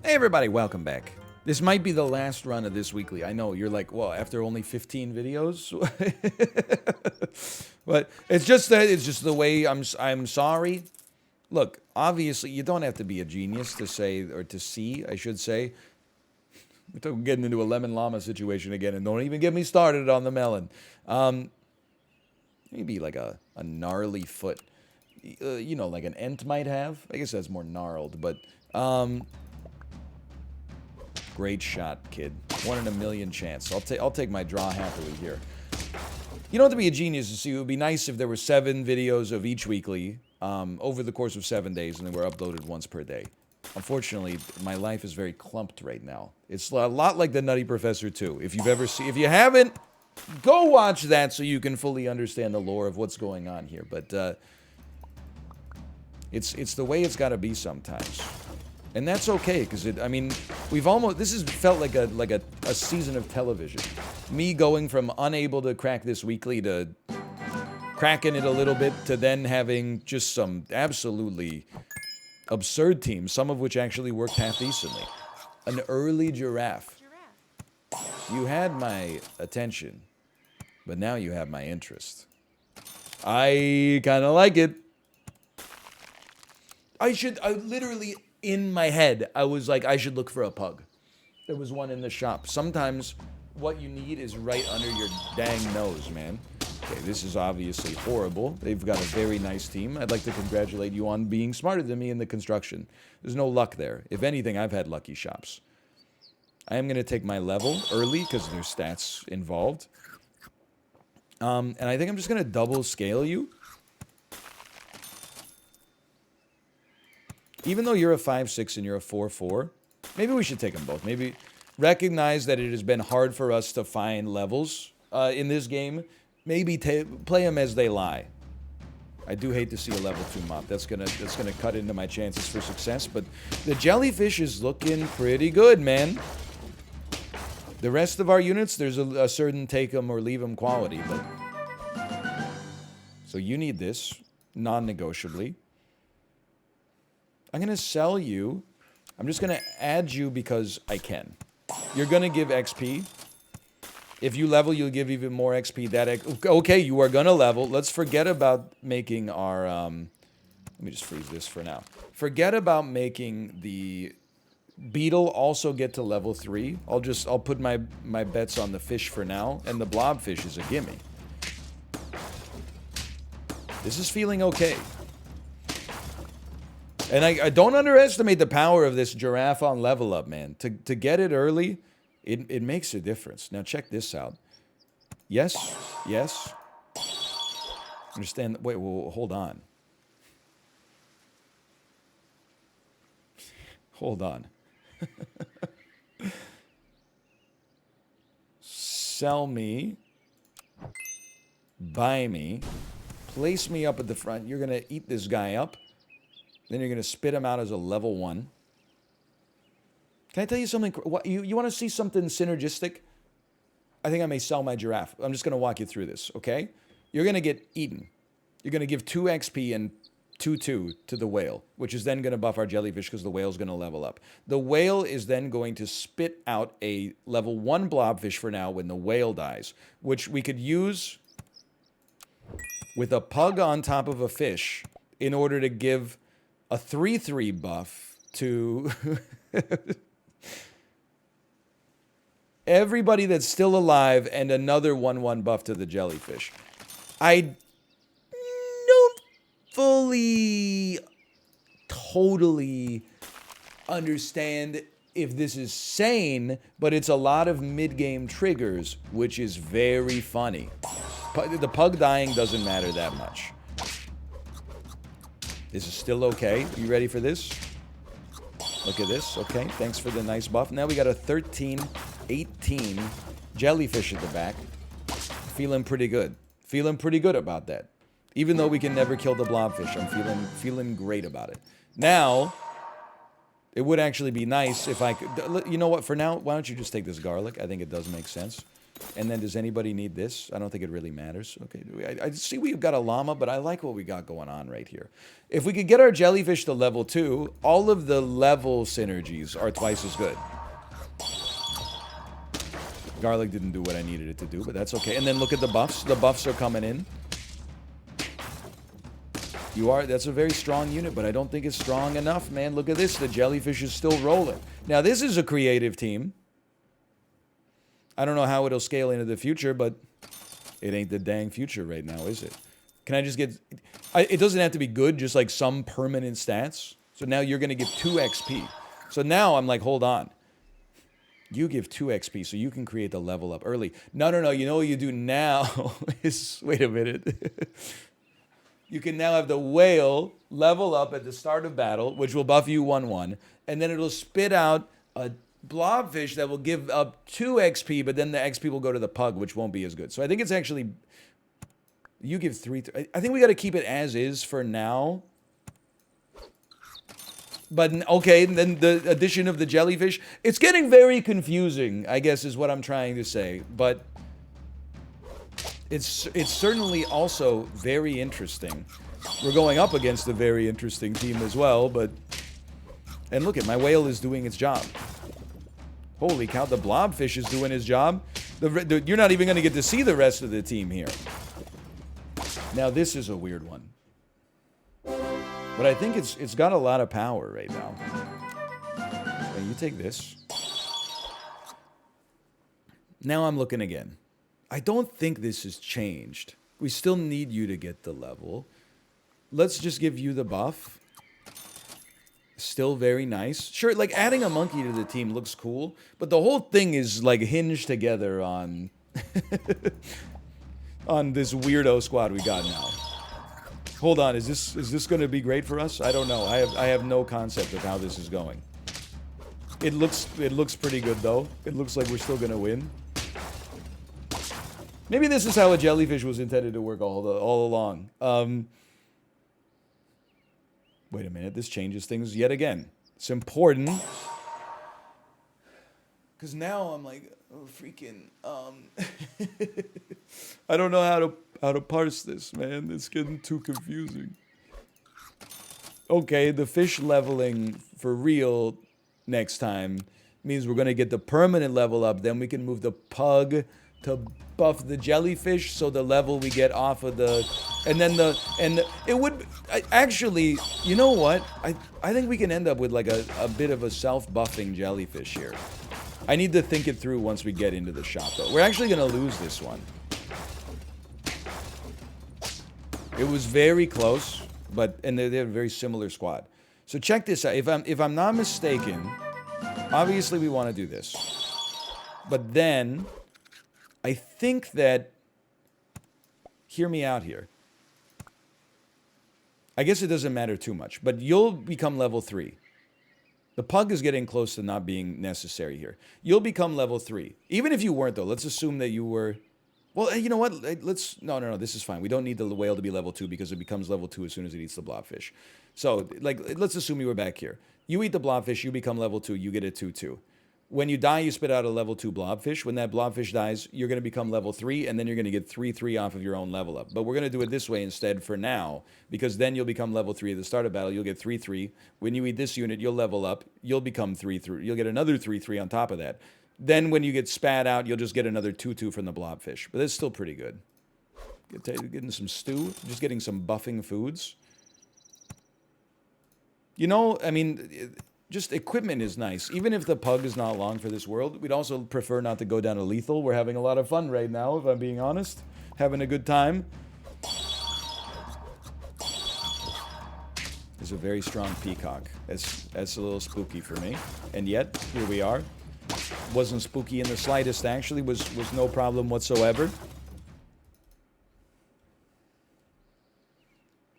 Hey everybody, welcome back. This might be the last run of this weekly. I know, you're like, well, after only 15 videos? But it's just the way I'm sorry. Look, obviously you don't have to be a genius to say, or to see, I should say. We're getting into a lemon llama situation again, and don't even get me started on the melon. Maybe like a gnarly foot. You know, like an ent might have. I guess that's more gnarled, but great shot, kid. 1 in a million chance. I'll take my draw happily here. You don't have to be a genius to see. It would be nice if there were 7 videos of each weekly over the course of 7 days, and they were uploaded once per day. Unfortunately, my life is very clumped right now. It's a lot like the Nutty Professor 2. If you haven't, go watch that so you can fully understand the lore of what's going on here. But it's the way it's got to be sometimes. And that's okay, because I mean, this has felt like a season of television. Me going from unable to crack this weekly to cracking it a little bit to then having just some absolutely absurd teams, some of which actually worked half decently. An early giraffe. You had my attention, but now you have my interest. I kind of like it. I literally, in my head, I was like, I should look for a pug. There was one in the shop. Sometimes what you need is right under your dang nose, man. Okay, this is obviously horrible. They've got a very nice team. I'd like to congratulate you on being smarter than me in the construction. There's no luck there. If anything, I've had lucky shops. I am going to take my level early because there's stats involved. And I think I'm just going to double scale you. Even though you're a 5-6 and you're a 4-4, maybe we should take them both. Maybe recognize that it has been hard for us to find levels in this game. Maybe play them as they lie. I do hate to see a level 2 mop. That's gonna cut into my chances for success. But the jellyfish is looking pretty good, man. The rest of our units, there's a certain take them or leave them quality. But so you need this non-negotiably. I'm gonna sell you. I'm just gonna add you because I can. You're gonna give XP. If you level, you'll give even more XP. Okay, you are gonna level. Let's forget about making our let me just freeze this for now. Forget about making the beetle also get to level 3. I'll put my bets on the fish for now, and the blobfish is a gimme. This is feeling okay. And I don't underestimate the power of this giraffe on level up, man. To get it early, it makes a difference. Now check this out. Yes, yes. Understand? Wait, well, hold on. Hold on. Sell me. Buy me. Place me up at the front. You're gonna eat this guy up. Then you're going to spit him out as a level 1. Can I tell you something? You want to see something synergistic? I think I may sell my giraffe. I'm just going to walk you through this, okay? You're going to get eaten. You're going to give 2 XP and 2/2 to the whale, which is then going to buff our jellyfish because the whale's going to level up. The whale is then going to spit out a level 1 blobfish for now when the whale dies, which we could use with a pug on top of a fish in order to give a 3/3 buff to everybody that's still alive and another 1/1 buff to the jellyfish. I don't fully, totally understand if this is sane, but it's a lot of mid-game triggers, which is very funny. The pug dying doesn't matter that much. This is still okay. You ready for this? Look at this. Okay, thanks for the nice buff. Now we got a 13-18 jellyfish at the back. Feeling pretty good. Feeling pretty good about that. Even though we can never kill the blobfish, I'm feeling great about it. Now, it would actually be nice if I could... You know what? For now, why don't you just take this garlic? I think it does make sense. And then does anybody need this? I don't think it really matters. Okay, I see we've got a llama, but I like what we got going on right here. If we could get our jellyfish to level 2, all of the level synergies are twice as good. Garlic didn't do what I needed it to do, but that's okay. And then look at the buffs. The buffs are coming in. That's a very strong unit, but I don't think it's strong enough, man. Look at this. The jellyfish is still rolling. Now, this is a creative team. I don't know how it'll scale into the future, but it ain't the dang future right now, is it? Can I just get... it doesn't have to be good, just like some permanent stats. So now you're going to give 2 XP. So now I'm like, hold on. You give 2 XP so you can create the level up early. No. You know what you do now is... Wait a minute. You can now have the whale level up at the start of battle, which will buff you 1/1. And then it'll spit out a blobfish that will give up 2 XP, but then the XP will go to the pug, which won't be as good. So I think it's actually... You give 3... I think we got to keep it as is for now. But, okay, then the addition of the jellyfish... It's getting very confusing, I guess, is what I'm trying to say. But it's certainly also very interesting. We're going up against a very interesting team as well, but... And look at my whale is doing its job. Holy cow, the blobfish is doing his job. You're not even going to get to see the rest of the team here. Now, this is a weird one. But I think it's got a lot of power right now. Okay, you take this. Now I'm looking again. I don't think this has changed. We still need you to get the level. Let's just give you the buff. Still very nice. Sure, like adding a monkey to the team looks cool, but the whole thing is like hinged together on on this weirdo squad we got now. Hold on, is this going to be great for us? I don't know. I have no concept of how this is going. It looks pretty good though. It looks like we're still going to win. Maybe this is how a jellyfish was intended to work all along. Wait a minute, this changes things yet again. It's important. Because now I'm like, oh, freaking, I don't know how to parse this, man. It's getting too confusing. Okay, the fish leveling for real next time means we're going to get the permanent level up. Then we can move the pug to buff the jellyfish, so the level we get off of the... it would... actually, you know what? I think we can end up with like a bit of a self-buffing jellyfish here. I need to think it through once we get into the shop, though. We're actually going to lose this one. It was very close, and they have a very similar squad. So check this out. If I'm not mistaken, obviously we want to do this. But then... I think that, hear me out here. I guess it doesn't matter too much, but you'll become level 3. The pug is getting close to not being necessary here. You'll become level 3. Even if you weren't, though, let's assume that you were... Well, you know what? No, this is fine. We don't need the whale to be level 2 because it becomes level 2 as soon as it eats the blobfish. So, like, let's assume you were back here. You eat the blobfish, you become level 2, you get a 2/2. When you die, you spit out a level 2 blobfish. When that blobfish dies, you're going to become level 3, and then you're going to get 3/3 off of your own level up. But we're going to do it this way instead for now, because then you'll become level 3 at the start of battle. You'll get 3/3. When you eat this unit, you'll level up. You'll become 3/3. You'll get another 3/3 on top of that. Then when you get spat out, you'll just get another 2/2 from the blobfish. But that's still pretty good. Getting some stew, just getting some buffing foods. You know, I mean... Just equipment is nice. Even if the pug is not long for this world, we'd also prefer not to go down to lethal. We're having a lot of fun right now, if I'm being honest. Having a good time. There's a very strong peacock. That's a little spooky for me. And yet, here we are. Wasn't spooky in the slightest, actually. Was no problem whatsoever.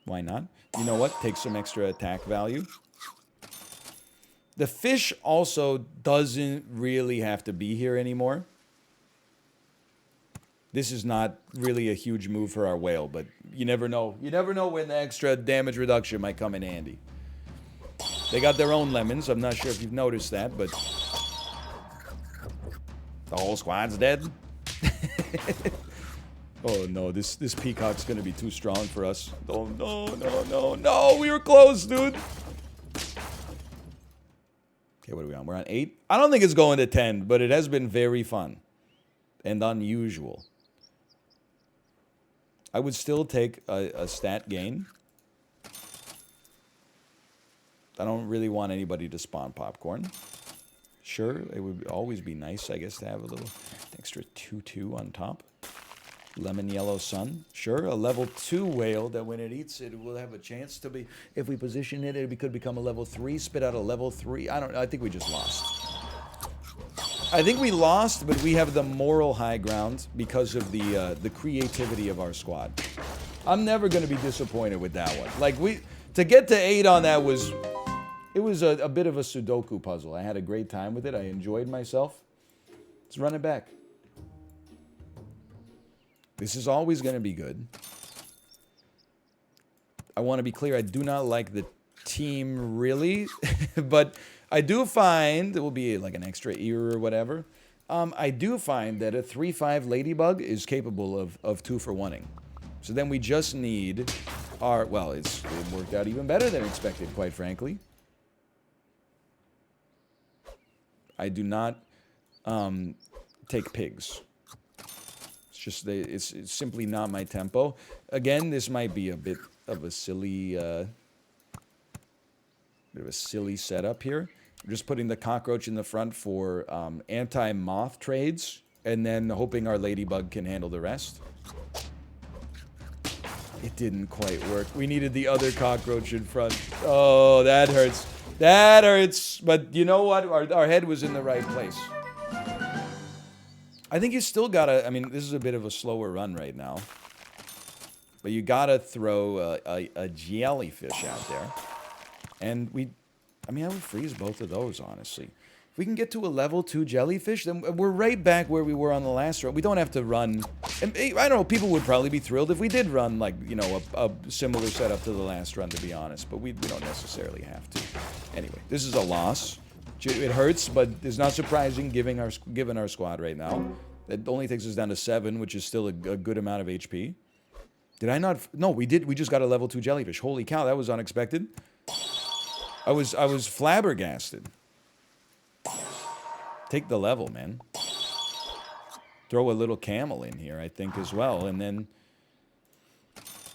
Why not? You know what? Take some extra attack value. The fish also doesn't really have to be here anymore. This is not really a huge move for our whale, but you never know. You never know when the extra damage reduction might come in handy. They got their own lemons. I'm not sure if you've noticed that, but... The whole squad's dead. Oh no, this peacock's gonna be too strong for us. Oh no, no, no, no, we were close, dude. Okay, what are we on? We're on 8. I don't think it's going to 10, but it has been very fun and unusual. I would still take a stat gain. I don't really want anybody to spawn popcorn. Sure, it would always be nice, I guess, to have a little extra 2/2 on top. Lemon yellow sun. Sure, a level 2 whale that when it eats it will have a chance to be, if we position it, it could become a level 3, spit out a level 3. I don't know, I think we just lost. I think we lost, but we have the moral high ground because of the creativity of our squad. I'm never going to be disappointed with that one. Like, to get to 8 on that was, it was a bit of a Sudoku puzzle. I had a great time with it. I enjoyed myself. Let's run it back. This is always going to be good. I want to be clear, I do not like the team really, but I do find, it will be like an extra ear or whatever, I do find that a 3/5 Ladybug is capable of 2-for-1-ing. So then we just need our, well, it worked out even better than expected, quite frankly. I do not take pigs. Just it's simply not my tempo. Again, this might be a bit of a silly setup here. I'm just putting the cockroach in the front for anti-moth trades, and then hoping our ladybug can handle the rest. It didn't quite work. We needed the other cockroach in front. Oh, that hurts. That hurts. But you know what? Our head was in the right place. I think you still gotta, I mean, this is a bit of a slower run right now. But you gotta throw a jellyfish out there. And I mean, I would freeze both of those, honestly. If we can get to a level 2 jellyfish, then we're right back where we were on the last run. We don't have to run. And I don't know, people would probably be thrilled if we did run, like, you know, a similar setup to the last run, to be honest. But we don't necessarily have to. Anyway, this is a loss. It hurts, but it's not surprising given our squad right now. It only takes us down to 7, which is still a good amount of HP. Did I not? No, we did. We just got a level 2 jellyfish. Holy cow, that was unexpected. I was flabbergasted. Take the level, man. Throw a little camel in here, I think, as well. And then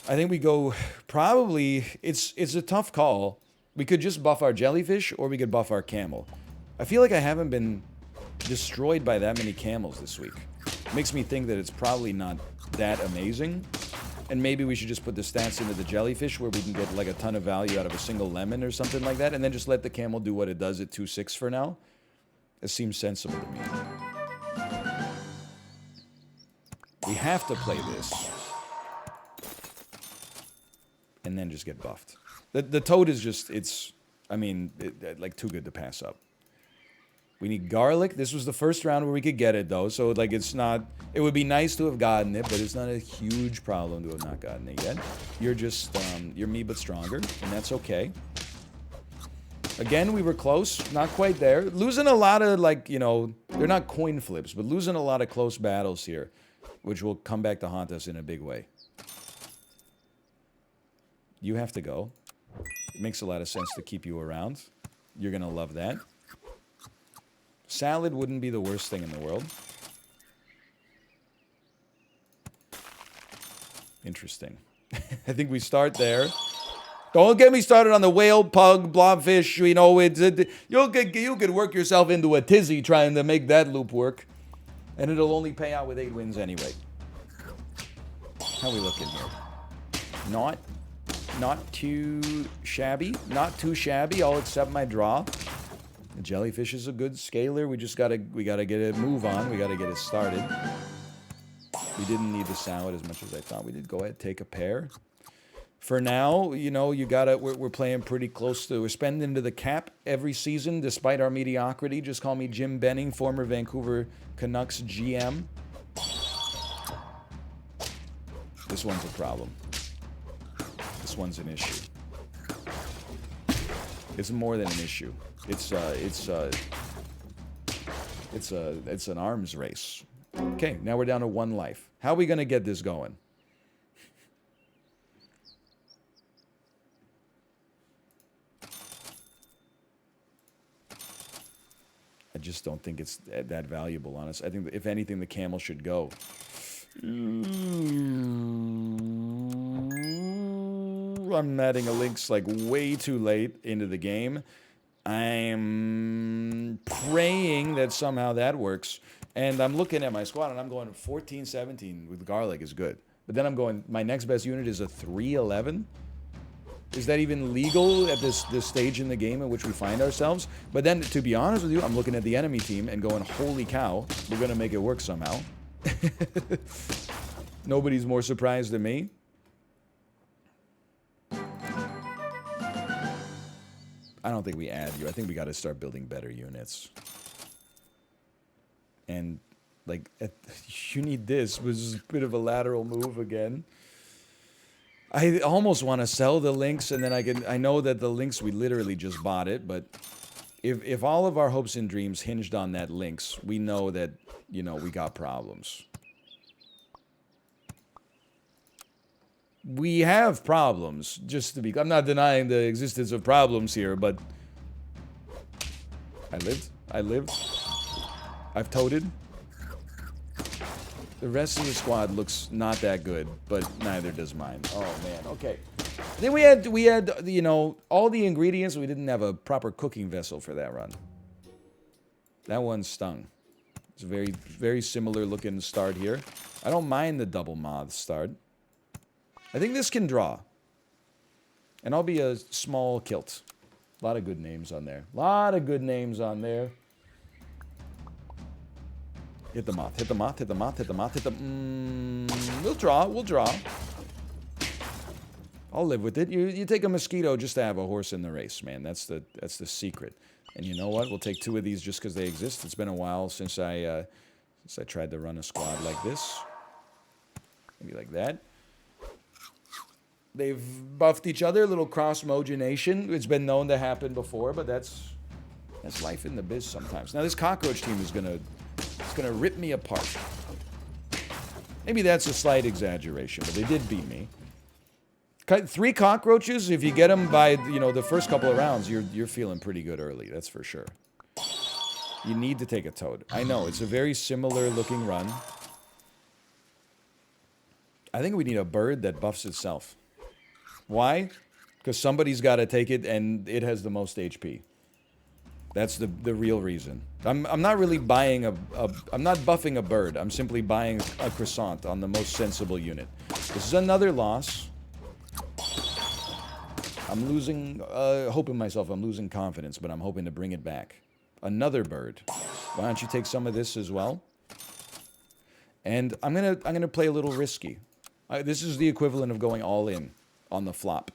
I think we go probably, it's a tough call. We could just buff our jellyfish or we could buff our camel. I feel like I haven't been destroyed by that many camels this week. It makes me think that it's probably not that amazing. And maybe we should just put the stats into the jellyfish where we can get like a ton of value out of a single lemon or something like that. And then just let the camel do what it does at 2/6 for now. It seems sensible to me. We have to play this. And then just get buffed. The toad is just, I mean, like too good to pass up. We need garlic. This was the first round where we could get it, though. So, like, it's not... It would be nice to have gotten it, but it's not a huge problem to have not gotten it yet. You're just... you're me, but stronger. And that's okay. Again, we were close. Not quite there. Losing a lot of, like, you know... They're not coin flips, but losing a lot of close battles here. Which will come back to haunt us in a big way. You have to go. It makes a lot of sense to keep you around. You're going to love that. Salad wouldn't be the worst thing in the world. Interesting. I think we start there. Don't get me started on the whale, pug, blobfish. You know, you could work yourself into a tizzy trying to make that loop work. And it'll only pay out with 8 wins anyway. How we looking here? Not too shabby. Not too shabby. I'll accept my draw. The jellyfish is a good scaler. We gotta get a move on. We gotta get it started. We didn't need the salad as much as I thought we did. Go ahead, take a pair. For now, you know, we're playing pretty close to, we're spending to the cap every season despite our mediocrity. Just call me Jim Benning, former Vancouver Canucks GM. This one's a problem. This one's an issue. It's more than an issue. It's an arms race. Okay, now we're down to 1 life. How are we going to get this going? I just don't think it's that valuable, honestly. I think that if anything, the camel should go. I'm adding a Lynx like way too late into the game. I'm praying that somehow that works. And I'm looking at my squad and I'm going 14-17 with garlic is good. But then I'm going, my next best unit is a 3-11. Is that even legal at this stage in the game in which we find ourselves? But then, to be honest with you, I'm looking at the enemy team and going, holy cow, we're going to make it work somehow. Nobody's more surprised than me. I don't think we add you. I think we got to start building better units. And, like, you need this, which is a bit of a lateral move again. I almost want to sell the Lynx, and then I know that the Lynx, we literally just bought it, but if all of our hopes and dreams hinged on that Lynx, we know that, you know, we got problems. We have problems, just to be... I'm not denying the existence of problems here, but... I lived. I've toted. The rest of the squad looks not that good, but neither does mine. Oh, man, okay. Then we had, you know, all the ingredients. We didn't have a proper cooking vessel for that run. That one stung. It's a very, very similar looking start here. I don't mind the double moth start. I think this can draw. And I'll be a small kilt. A lot of good names on there. A lot of good names on there. Hit the moth, hit the moth, hit the moth, hit the moth, hit the... we'll draw. I'll live with it. You take a mosquito just to have a horse in the race, man. That's the secret. And you know what? We'll take 2 of these just because they exist. It's been a while since I tried to run a squad like this. Maybe like that. They've buffed each other, a little cross-mogenation. It's been known to happen before, but that's life in the biz sometimes. Now this cockroach team is gonna rip me apart. Maybe that's a slight exaggeration, but they did beat me. 3 cockroaches, if you get them by, you know, the first couple of rounds, you're feeling pretty good early, that's for sure. You need to take a toad. I know, it's a very similar looking run. I think we need a bird that buffs itself. Why? Because somebody's got to take it, and it has the most HP. That's the real reason. I'm not really buying I'm not buffing a bird. I'm simply buying a croissant on the most sensible unit. This is another loss. I'm losing hope in myself. I'm losing confidence, but I'm hoping to bring it back. Another bird. Why don't you take some of this as well? And I'm gonna play a little risky. This is the equivalent of going all in on the flop.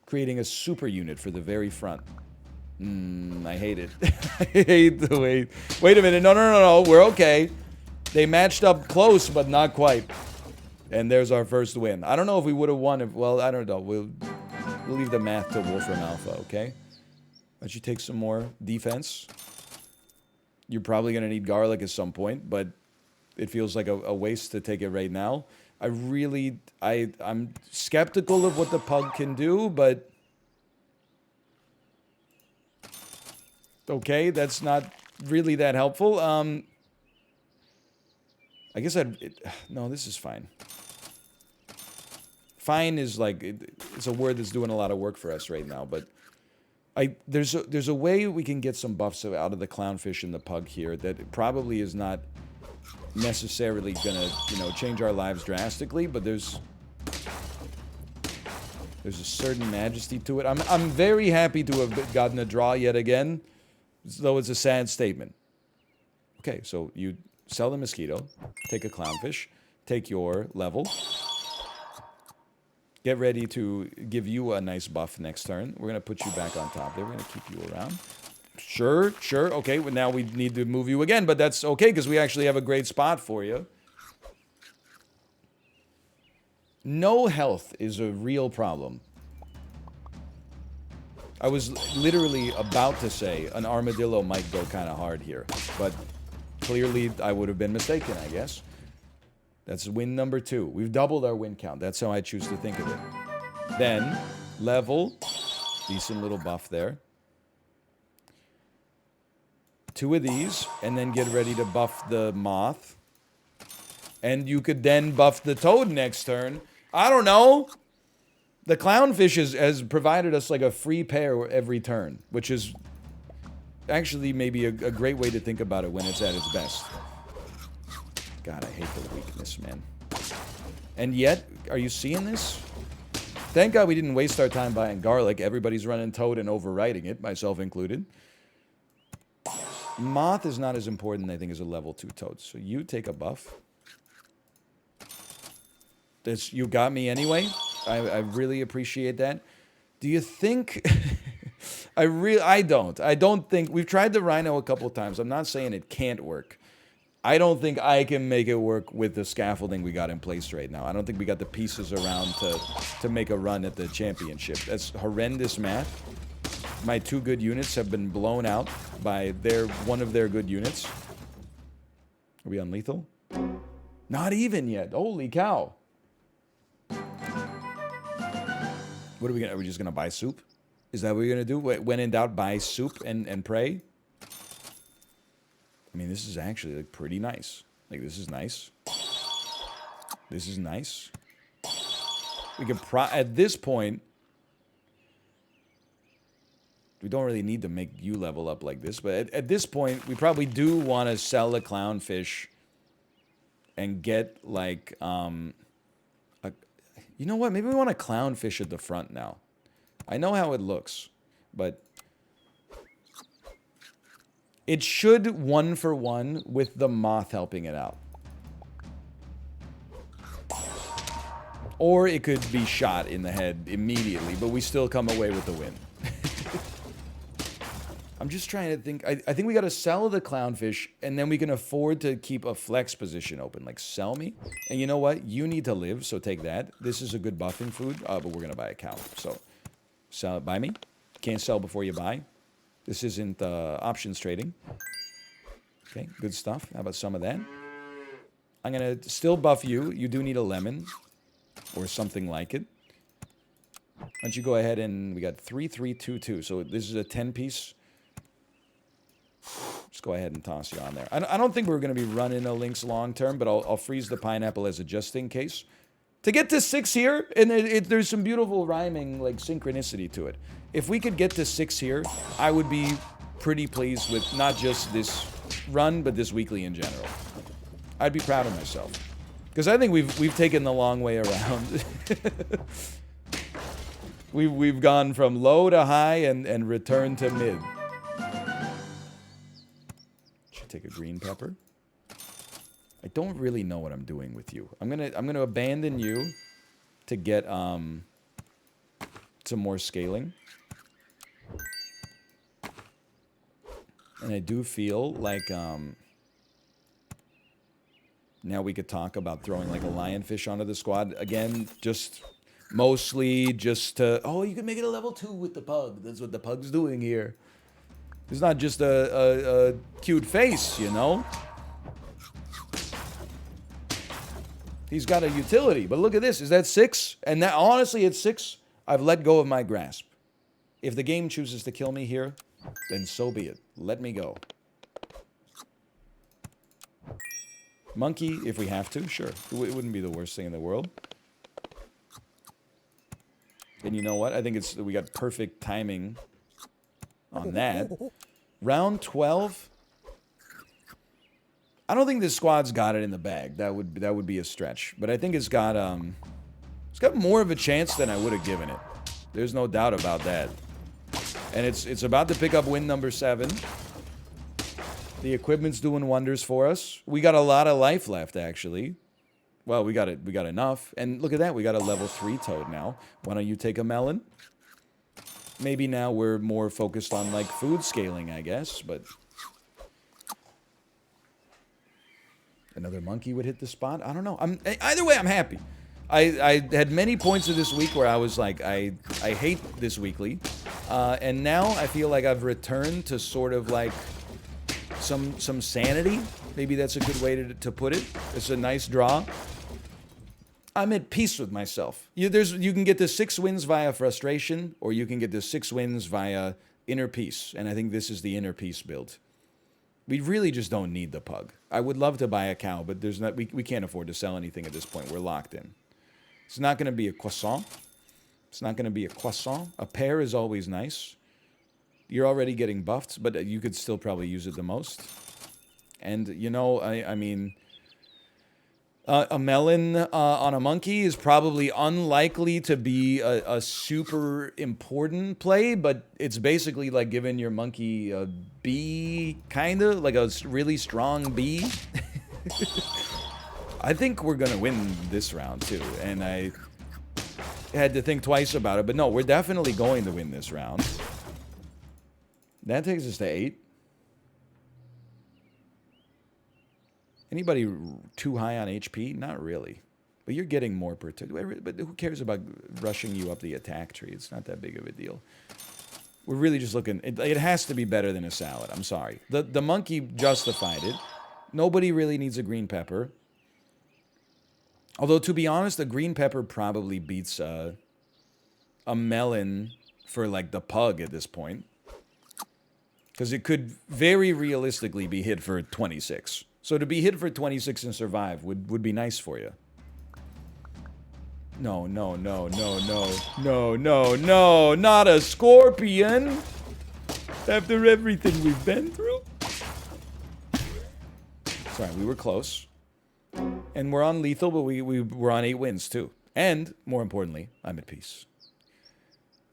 Creating a super unit for the very front. I hate it. I hate the way... Wait a minute. No. We're okay. They matched up close, but not quite. And there's our first win. I don't know if we would have won if... Well, I don't know. We'll leave the math to Wolfram Alpha, okay? Let you take some more defense. You're probably going to need garlic at some point, but it feels like a waste to take it right now. I'm skeptical of what the pug can do, but... Okay, that's not really that helpful. I guess no, this is fine. Fine is like, it's a word that's doing a lot of work for us right now, but there's a way we can get some buffs out of the clownfish and the pug here that probably is not necessarily gonna, you know, change our lives drastically, but there's a certain majesty to it. I'm very happy to have gotten a draw yet again, though it's a sad statement. Okay, so you sell the mosquito, take a clownfish, take your level, get ready to give you a nice buff next turn. We're going to put you back on top there. We're going to keep you around. Sure. Okay, well, now we need to move you again, but that's okay because we actually have a great spot for you. No health is a real problem. I was literally about to say an armadillo might go kind of hard here, but clearly I would have been mistaken, I guess. That's win number 2. We've doubled our win count. That's how I choose to think of it. Then, level. Decent little buff there. 2 of these, and then get ready to buff the moth. And you could then buff the toad next turn. I don't know. The clownfish has provided us like a free pair every turn, which is actually maybe a great way to think about it when it's at its best. God, I hate the weakness, man. And yet, are you seeing this? Thank God we didn't waste our time buying garlic. Everybody's running toad and overwriting it, myself included. Moth is not as important, I think, as a level 2 toad. So you take a buff. You got me anyway. I really appreciate that. Do you think... I don't think... We've tried the rhino a couple times. I'm not saying it can't work. I don't think I can make it work with the scaffolding we got in place right now. I don't think we got the pieces around to make a run at the championship. That's horrendous math. My 2 good units have been blown out by one of their good units. Are we on lethal? Not even yet. Holy cow. What are we gonna? Are we just gonna buy soup? Is that what we're gonna do? When in doubt, buy soup and pray. I mean, this is actually like pretty nice. Like, this is nice. This is nice. We can at this point, we don't really need to make you level up like this, but at this point, we probably do want to sell the clownfish and get like, you know what? Maybe we want a clownfish at the front now. I know how it looks, but it should 1-for-1 with the moth helping it out. Or it could be shot in the head immediately, but we still come away with the win. I'm just trying to think. I think we got to sell the clownfish, and then we can afford to keep a flex position open. Like, sell me. And you know what? You need to live, so take that. This is a good buffing food, but we're going to buy a cow. So, sell it by me. Can't sell before you buy. This isn't options trading. Okay, good stuff. How about some of that? I'm going to still buff you. You do need a lemon or something like it. Why don't you go ahead and... We got 3, 3, 2, 2. So this is a 10-piece. Just go ahead and toss you on there. I don't think we're going to be running a Lynx long term, but I'll freeze the pineapple as a just in case. To get to 6 here, and there's some beautiful rhyming, like, synchronicity to it. If we could get to 6 here, I would be pretty pleased with not just this run, but this weekly in general. I'd be proud of myself. Because I think we've taken the long way around. we've gone from low to high and returned to mid. Should take a green pepper. I don't really know what I'm doing with you. I'm gonna abandon you to get some more scaling. And I do feel like now we could talk about throwing like a lionfish onto the squad again, just mostly just to... Oh, you can make it a level 2 with the pug. That's what the pug's doing here. It's not just a cute face, you know? He's got a utility, but look at this. Is that 6? And that, honestly, at 6, I've let go of my grasp. If the game chooses to kill me here, then so be it. Let me go. Monkey, if we have to, sure. It wouldn't be the worst thing in the world. And you know what? I think we got perfect timing on that. Round 12. I don't think this squad's got it in the bag. That would be a stretch. But I think it's got more of a chance than I would have given it. There's no doubt about that. And it's about to pick up win number 7. The equipment's doing wonders for us. We got a lot of life left, actually. Well, we got enough. And look at that, we got a level 3 toad now. Why don't you take a melon? Maybe now we're more focused on like food scaling, I guess, but another monkey would hit the spot. I don't know. Either way, I'm happy. I had many points of this week where I was like, I hate this weekly. And now I feel like I've returned to sort of like some sanity. Maybe that's a good way to put it. It's a nice draw. I'm at peace with myself. You can get the 6 wins via frustration, or you can get the 6 wins via inner peace. And I think this is the inner peace build. We really just don't need the pug. I would love to buy a cow, but there's not. We can't afford to sell anything at this point. We're locked in. It's not going to be a croissant. It's not going to be a croissant. A pear is always nice. You're already getting buffed, but you could still probably use it the most. And, you know, I mean, a melon on a monkey is probably unlikely to be a super important play, but it's basically like giving your monkey a bee, kind of, like a really strong bee. I think we're going to win this round, too, and I had to think twice about it, but no, we're definitely going to win this round. That takes us to 8. Anybody too high on HP? Not really. But you're getting more protect. But who cares about rushing you up the attack tree? It's not that big of a deal. We're really just looking... It has to be better than a salad. I'm sorry. The monkey justified it. Nobody really needs a green pepper. Although, to be honest, a green pepper probably beats a melon for, like, the pug at this point. Because it could very realistically be hit for 26. So to be hit for 26 and survive would be nice for you. No, no, no, no, no, no, no, no, not a scorpion! After everything we've been through? Sorry, we were close. And we're on lethal, but we're on 8 wins too. And, more importantly, I'm at peace.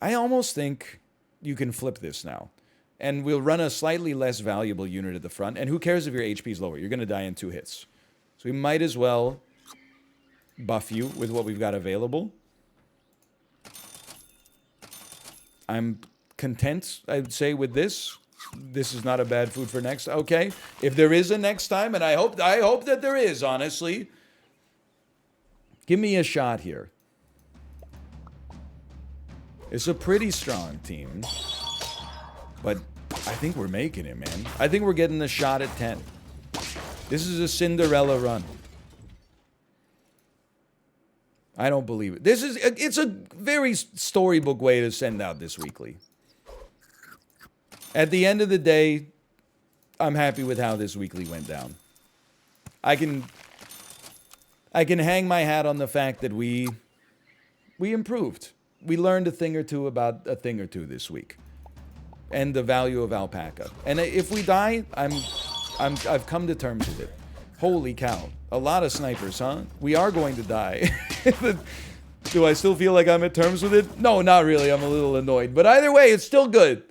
I almost think you can flip this now. And we'll run a slightly less valuable unit at the front. And who cares if your HP is lower? You're going to die in 2 hits. So we might as well buff you with what we've got available. I'm content, I'd say, with this. This is not a bad food for next. Okay, if there is a next time, and I hope that there is, honestly. Give me a shot here. It's a pretty strong team. But I think we're making it, man. I think we're getting the shot at 10. This is a Cinderella run. I don't believe it. It's a very storybook way to send out this weekly. At the end of the day, I'm happy with how this weekly went down. I can hang my hat on the fact that we improved. We learned a thing or two about a thing or two this week. And the value of alpaca. And if we die, I've come to terms with it. Holy cow. A lot of snipers, huh? We are going to die. Do I still feel like I'm at terms with it? No, not really. I'm a little annoyed. But either way, it's still good.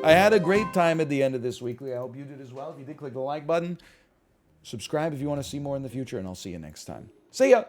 I had a great time at the end of this weekly. I hope you did as well. If you did, click the like button. Subscribe if you want to see more in the future, and I'll see you next time. See ya!